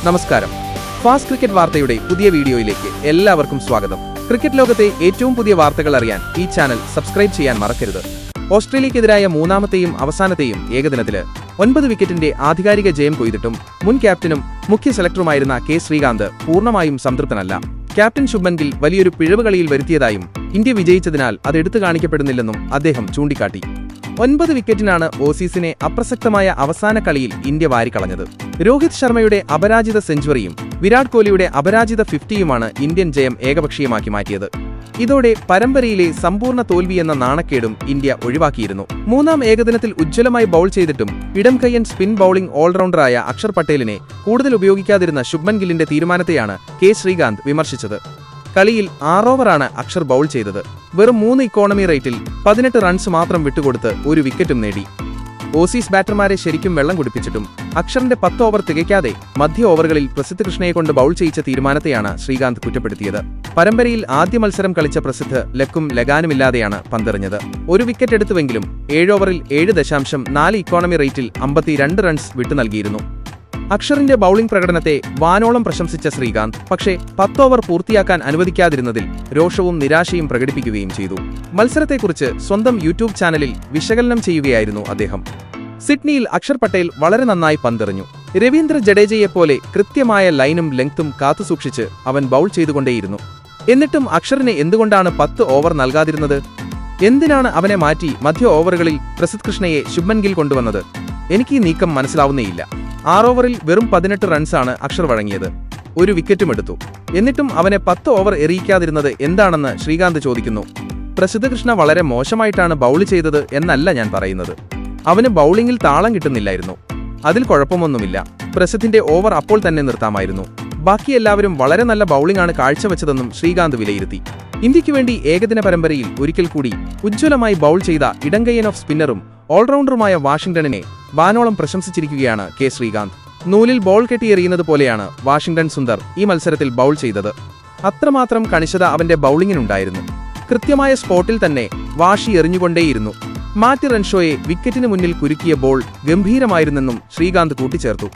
നമസ്കാരം. Fast cricket വാർത്തയുടെ പുതിയ വീഡിയോയിലേക്ക് എല്ലാവർക്കും സ്വാഗതം. ക്രിക്കറ്റ് ലോകത്തെ ഏറ്റവും പുതിയ വാർത്തകൾ അറിയാൻ ഈ ചാനൽ സബ്സ്ക്രൈബ് ചെയ്യാൻ മറക്കരുത്. ഓസ്ട്രേലിയക്കെതിരായ മൂന്നാമത്തെയും അവസാനത്തെയും ഏകദിനത്തില് 9 വിക്കറ്റിന്റെ ആധികാരിക ജയം കൊയ്തിട്ടും മുൻ ക്യാപ്റ്റനും മുഖ്യ സെലക്ടറുമായിരുന്ന കെ ശ്രീകാന്ത് പൂർണ്ണമായും സംതൃപ്തനല്ല. ക്യാപ്റ്റൻ ശുഭ്മൻ ഗിൽ വലിയൊരു പിഴവ് കളിയിൽ വരുത്തിയതായും ഇന്ത്യ വിജയിച്ചതിനാൽ അത് എടുത്തു കാണിക്കപ്പെടുന്നില്ലെന്നും അദ്ദേഹം ചൂണ്ടിക്കാട്ടി. 9 വിക്കറ്റിനാണ് ഓസീസിനെ അപ്രസക്തമായ അവസാന കളിയിൽ ഇന്ത്യ വാരിക്കളഞ്ഞത്. രോഹിത് ശർമ്മയുടെ അപരാജിത സെഞ്ചുറിയും വിരാട് കോഹ്ലിയുടെ അപരാജിത 50യുമാണ് ഇന്ത്യൻ ജയം ഏകപക്ഷീയമാക്കി മാറ്റിയത്. ഇതോടെ പരമ്പരയിലെ സമ്പൂർണ്ണ തോൽവിയെന്ന നാണക്കേടും ഇന്ത്യ ഒഴിവാക്കിയിരുന്നു. മൂന്നാം ഏകദിനത്തിൽ ഉജ്ജ്വലമായി ബൌൾ ചെയ്തിട്ടും ഇടംകയ്യൻ സ്പിൻ ബൌളിംഗ് ഓൾറൗണ്ടറായ അക്ഷർ പട്ടേലിനെ കൂടുതൽ ഉപയോഗിക്കാതിരുന്ന ശുഭ്മൻ ഗില്ലിന്റെ തീരുമാനത്തെയാണ് കെ ശ്രീകാന്ത് വിമർശിച്ചത്. കളിയിൽ 6 ഓവറാണ് അക്ഷർ ബൌൾ ചെയ്തത്. വെറും 3 ഇക്കോണമി റേറ്റിൽ 18 റൺസ് മാത്രം വിട്ടുകൊടുത്ത് ഒരു വിക്കറ്റും നേടി. ഓസീസ് ബാറ്റർമാരെ ശരിക്കും വെള്ളം കുടിപ്പിച്ചിട്ടും അക്ഷറിന്റെ 10 ഓവർ തികയ്ക്കാതെ മധ്യ ഓവറുകളിൽ പ്രസിദ്ധ് കൃഷ്ണയെ കൊണ്ട് ബൌൾ ചെയ്യിച്ച തീരുമാനത്തെയാണ് ശ്രീകാന്ത് കുറ്റപ്പെടുത്തിയത്. പരമ്പരയിൽ ആദ്യ മത്സരം കളിച്ച പ്രസിദ്ധ് ലക്കും ലഗാനുമില്ലാതെയാണ് പന്തെറിഞ്ഞത്. ഒരു വിക്കറ്റ് എടുത്തുവെങ്കിലും 7 ഓവറിൽ 7.4 ഇക്കോണമി റേറ്റിൽ 52 റൺസ് വിട്ടു നൽകിയിരുന്നു. അക്ഷറിന്റെ ബൌളിംഗ് പ്രകടനത്തെ വാനോളം പ്രശംസിച്ച ശ്രീകാന്ത് പക്ഷേ 10 ഓവർ പൂർത്തിയാക്കാൻ അനുവദിക്കാതിരുന്നതിൽ രോഷവും നിരാശയും പ്രകടിപ്പിക്കുകയും ചെയ്തു. മത്സരത്തെക്കുറിച്ച് സ്വന്തം യൂട്യൂബ് ചാനലിൽ വിശകലനം ചെയ്യുകയായിരുന്നു അദ്ദേഹം. സിഡ്നിയിൽ അക്ഷർ പട്ടേൽ വളരെ നന്നായി പന്തെറിഞ്ഞു. രവീന്ദ്ര ജഡേജയെപ്പോലെ കൃത്യമായ ലൈനും ലെങ്തും കാത്തുസൂക്ഷിച്ച് അവൻ ബൌൾ ചെയ്തുകൊണ്ടേയിരുന്നു. എന്നിട്ടും അക്ഷറിനെ എന്തുകൊണ്ടാണ് 10 ഓവർ നൽകാതിരുന്നത്? എന്തിനാണ് അവനെ മാറ്റി മധ്യ ഓവറുകളിൽ പ്രസിദ്ധ് കൃഷ്ണയെ ശുഭ്മൻ ഗിൽ കൊണ്ടുവന്നത്? എനിക്ക് ഈ നീക്കം മനസ്സിലാവുന്നേയില്ല. 6 ഓവറിൽ വെറും 18 റൺസാണ് അക്ഷർ വഴങ്ങിയത്. ഒരു വിക്കറ്റും എടുത്തു. എന്നിട്ടും അവനെ 10 ഓവർ എറിയിക്കാതിരുന്നത് എന്താണെന്ന് ശ്രീകാന്ത് ചോദിക്കുന്നു. പ്രസിദ്ധ കൃഷ്ണ വളരെ മോശമായിട്ടാണ് ബൌൾ ചെയ്തത് എന്നല്ല ഞാൻ പറയുന്നത്. അവന് ബൌളിംഗിൽ താളം കിട്ടുന്നില്ലായിരുന്നു. അതിൽ കുഴപ്പമൊന്നുമില്ല. പ്രസിദ്ധിന്റെ ഓവർ അപ്പോൾ തന്നെ നിർത്താമായിരുന്നു. ബാക്കി എല്ലാവരും വളരെ നല്ല ബൌളിംഗാണ് കാഴ്ചവെച്ചതെന്നും ശ്രീകാന്ത് വിലയിരുത്തി. ഇന്ത്യയ്ക്കു വേണ്ടി ഏകദിന പരമ്പരയിൽ ഒരിക്കൽ കൂടി ഉജ്ജ്വലമായി ബൌൾ ചെയ്ത ഇടംകയ്യൻ ഓഫ് സ്പിന്നറും ഓൾറൗണ്ടറുമായ വാഷിംഗ്ടണിനെ വാനോളം പ്രശംസിച്ചിരിക്കുകയാണ് കെ ശ്രീകാന്ത്. നൂലിൽ ബോൾ കെട്ടിയെറിയുന്നത് പോലെയാണ് വാഷിംഗ്ടൺ സുന്ദർ ഈ മത്സരത്തിൽ ബൌൾ ചെയ്തത്. അത്രമാത്രം കണിശത അവന്റെ ബൌളിംഗിനുണ്ടായിരുന്നു. കൃത്യമായ സ്പോട്ടിൽ തന്നെ വാഷി എറിഞ്ഞുകൊണ്ടേയിരുന്നു. മാറ്റ് റൺഷോയെ വിക്കറ്റിന് മുന്നിൽ കുരുക്കിയ ബോൾ ഗംഭീരമായിരുന്നെന്നും ശ്രീകാന്ത് കൂട്ടിച്ചേർത്തു.